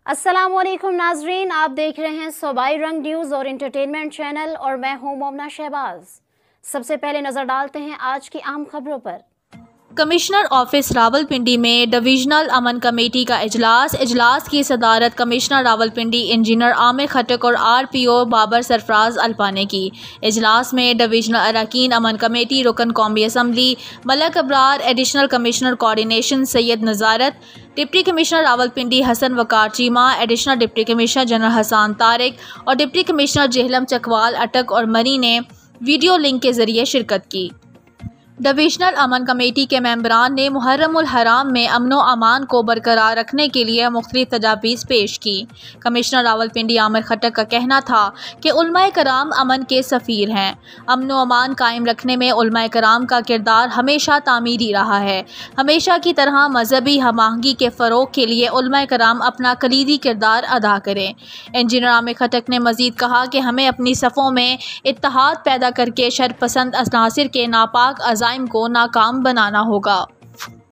अस्सलामुअलैकुम नाजरीन, आप देख रहे हैं सूबाई रंग न्यूज़ और इंटरटेनमेंट चैनल और मैं हूं मोमना शहबाज। सबसे पहले नज़र डालते हैं आज की आम खबरों पर। कमिश्नर ऑफिस रावलपिंडी में डिविजनल अमन कमेटी का इजलास की सदारत कमिश्नर रावलपिंडी इंजीनियर आमिर खटक और RPO बाबर सरफराज अल्पा ने की। इजलास में डिविजनल अरकान अमन कमेटी, रुकन कौमी assembly Malik Abrar, additional commissioner coordination Syed Nazarat, deputy commissioner Rawalpindi Hasan Waqar Cheema, additional deputy commissioner general Hasan Tariq और डिप्टी कमिश्नर जेहलम चकवाल अटक और मरी ने वीडियो लिंक के जरिए शिरकत की। डिविजनल अमन कमेटी के मेंबरान ने मुहर्रमुल हराम में अमनो अमान को बरकरार रखने के लिए मुख्तलिफ तजावीज़ पेश की। कमिश्नर रावलपिंडी आमिर खटक का कहना था कि उलमाए कराम अमन के सफ़ीर हैं। अमनो अमान कायम रखने में उलमाए कराम का किरदार हमेशा तामीरी रहा है। हमेशा की तरह मजहबी हमाहंगी के फ़रोग़ के लिए उलमाए कराम अपना कलीदी किरदार अदा करें। इंजीनियर आमिर खटक ने मज़ीद कहा कि हमें अपनी सफ़ों में इत्तेहाद पैदा करके शर पसंद अनासिर के नापाक अज़ाइम को नाकाम बनाना होगा।